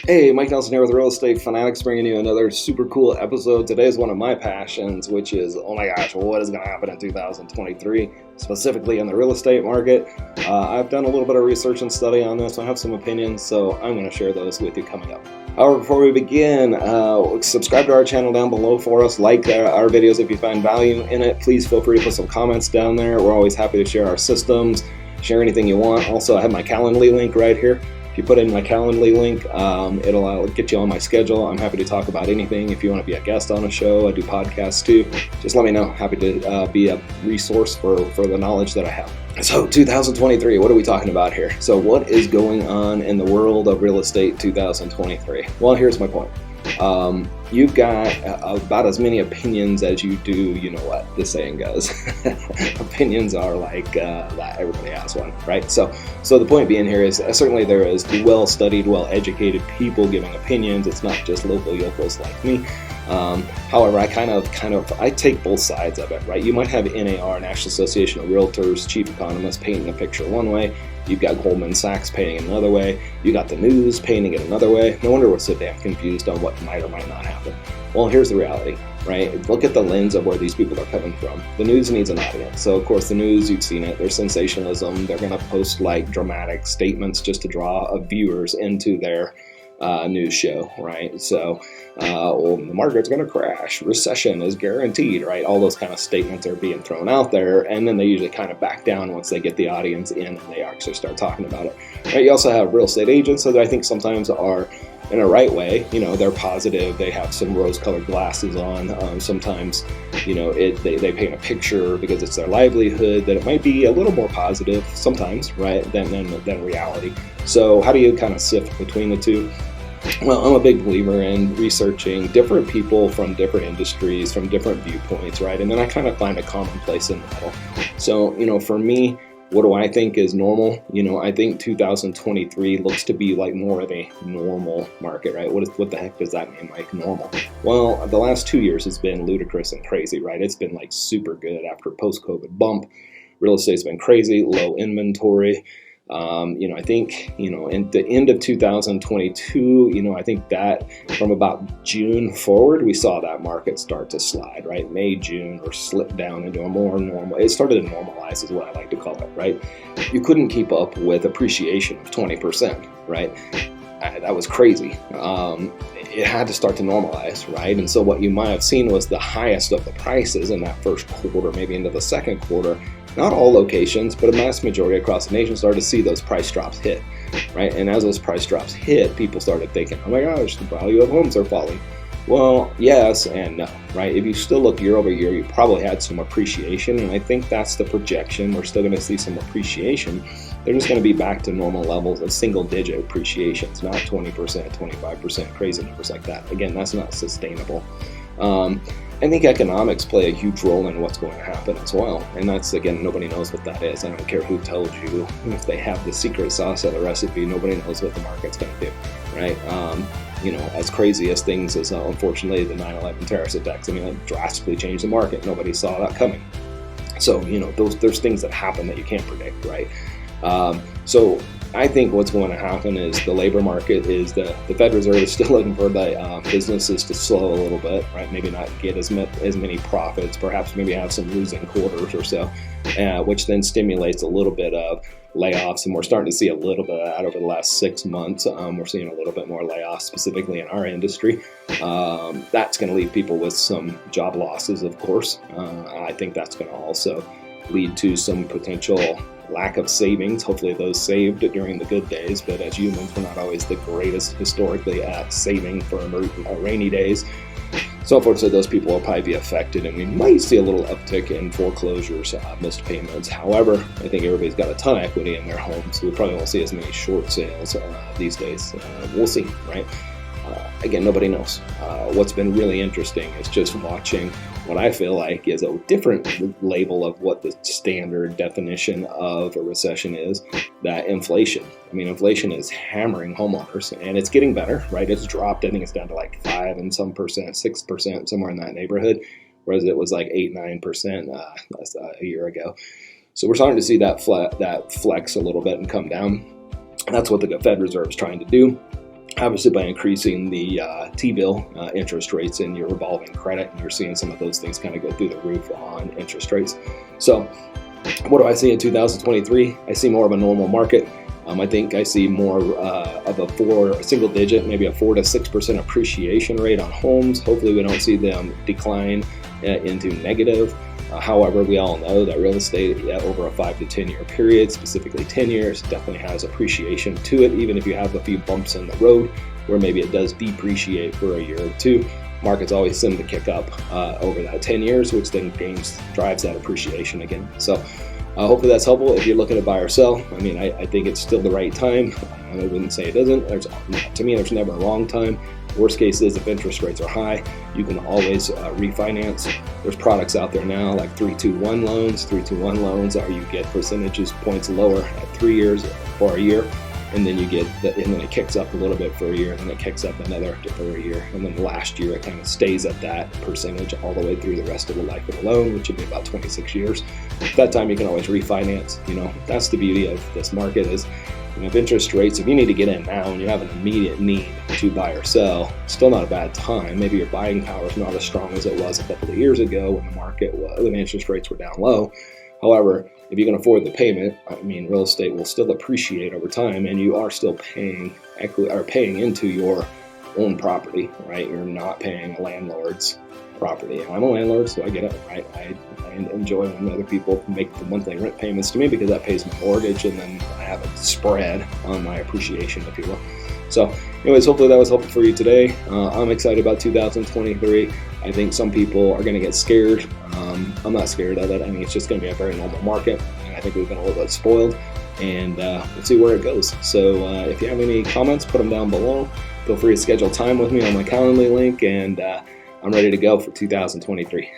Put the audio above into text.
Hey, Mike Nelson here with Real Estate Fanatics, bringing you another super cool episode. Today is one of my passions, which is, oh my gosh, what is going to happen in 2023, specifically in the real estate market? I've done a little bit of research and study on this. I have some opinions, so I'm going to share those with you coming up. However, before we begin, subscribe to our channel down below for us. Like our videos if you find value in it. Please feel free to put some comments down there. We're always happy to share our systems, share anything you want. Also, I have my Calendly link right here. If you put in my Calendly link, it'll get you on my schedule. I'm happy to talk about anything. If you want to be a guest on a show, I do podcasts too. Just let me know. Happy to be a resource for the knowledge that I have. So 2023, what are we talking about here? So what is going on in the world of real estate 2023? Well, here's my point. You've got about as many opinions as you do, you know what the saying goes. Opinions are like that everybody has one, right? So the point being here is certainly there is well-studied, well-educated people giving opinions. It's not just local yokels like me. However, I take both sides of it, right? You might have NAR, National Association of Realtors, chief economists painting the picture one way. You've got Goldman Sachs painting it another way. You got the news painting it another way. No wonder we're so damn confused on what might or might not happen. Well, here's the reality, right? Look at the lens of where these people are coming from. The news needs an audience. So, of course, the news, you've seen it. There's sensationalism. They're going to post like dramatic statements just to draw viewers into their news show, right? So, well, the market's going to crash, recession is guaranteed, right? All those kind of statements are being thrown out there, and then they usually kind of back down once they get the audience in and they actually start talking about it, right? You also have real estate agents that I think sometimes are in a right way, you know, they're positive, they have some rose-colored glasses on. Sometimes, you know, they paint a picture because it's their livelihood that it might be a little more positive sometimes, right, than reality. So how do you kind of sift between the two? Well, I'm a big believer in researching different people from different industries, from different viewpoints, right? And then I kind of find a common place in the middle. So, you know, for me, what do I think is normal? You know, I think 2023 looks to be like more of a normal market, right? What the heck does that mean, like normal? Well, the last 2 years has been ludicrous and crazy, right? It's been like super good after post-COVID bump. Real estate's been crazy, low inventory. You know, I think, you know, in the end of 2022, you know, I think that from about June forward, we saw that market start to slide, right? May, June, or slip down into a more normal, it started to normalize is what I like to call it, right? You couldn't keep up with appreciation of 20%, right? That was crazy. It had to start to normalize, right? And so what you might have seen was the highest of the prices in that first quarter, maybe into the second quarter. Not all locations, but a mass majority across the nation started to see those price drops hit, right? And as those price drops hit, people started thinking, oh my gosh, the value of homes are falling. Well, yes and no, right? If you still look year over year, you probably had some appreciation, and I think that's the projection. We're still going to see some appreciation. They're just going to be back to normal levels of single-digit appreciations, not 20%, 25%, crazy numbers like that. Again, that's not sustainable. I think economics play a huge role in what's going to happen as well. And that's, again, nobody knows what that is. I don't care who tells you. If they have the secret sauce of the recipe, nobody knows what the market's going to do, right? You know, as crazy as things as, unfortunately, the 9/11 terrorist attacks, I mean, that drastically changed the market. Nobody saw that coming. So, you know, there's things that happen that you can't predict, right? So I think what's going to happen is the labor market is the Fed Reserve is still looking for the businesses to slow a little bit, right? Maybe not get as many profits, perhaps maybe have some losing quarters or so, which then stimulates a little bit of layoffs, and we're starting to see a little bit of that over the last 6 months. We're seeing a little bit more layoffs, specifically in our industry. That's going to leave people with some job losses, of course. I think that's going to also lead to some potential lack of savings. Hopefully those saved during the good days, but as humans, we're not always the greatest historically at saving for rainy days. So unfortunately, those people will probably be affected, and we might see a little uptick in foreclosures, missed payments. However, I think everybody's got a ton of equity in their homes, so we probably won't see as many short sales these days. We'll see, right? Again, nobody knows. What's been really interesting is just watching what I feel like is a different label of what the standard definition of a recession is, that inflation. I mean, inflation is hammering homeowners, and it's getting better, right? It's dropped. I think it's down to like 5 and some percent, 6%, somewhere in that neighborhood, whereas it was like 8, 9% a year ago. So we're starting to see that flex a little bit and come down. And that's what the Fed Reserve is trying to do. obviously by increasing the T-bill interest rates in your revolving credit, and you're seeing some of those things kind of go through the roof on interest rates. So what do I see in 2023? I see more of a normal market. I think I see more of a single digit, maybe a 4 to 6% appreciation rate on homes. Hopefully we don't see them decline into negative. However, we all know that real estate over a 5 to 10 year period, specifically 10 years, definitely has appreciation to it, even if you have a few bumps in the road where maybe it does depreciate for a year or two. Markets always seem to kick up over that 10 years, which then drives that appreciation again. So hopefully that's helpful if you're looking to buy or sell. I mean, I think it's still the right time. I wouldn't say it isn't. To me, there's never a wrong time. Worst case is if interest rates are high, you can always refinance. There's products out there now like 3-2-1 loans. 3-2-1 loans are you get percentages points lower at 3 years for a year, and then and then it kicks up a little bit for a year, and then it kicks up another for a year, and then the last year it kind of stays at that percentage all the way through the rest of the life of the loan, which would be about 26 years. At that time, you can always refinance. That's the beauty of this market is, if interest rates, if you need to get in now and you have an immediate need to buy or sell, still not a bad time. Maybe your buying power is not as strong as it was a couple of years ago when interest rates were down low. However, if you can afford the payment, real estate will still appreciate over time, and you are still paying into your own property, right? You're not paying a landlord's property. And I'm a landlord, so I get it, right? I enjoy when other people make the monthly rent payments to me because that pays my mortgage, and then I have a spread on my appreciation, if you will. So anyways, hopefully that was helpful for you today. I'm excited about 2023. I think some people are going to get scared. I'm not scared of it. It's just going to be a very normal market, and I think we've been a little bit spoiled, and we'll see where it goes. So if you have any comments, put them down below. Feel free to schedule time with me on my Calendly link, and I'm ready to go for 2023.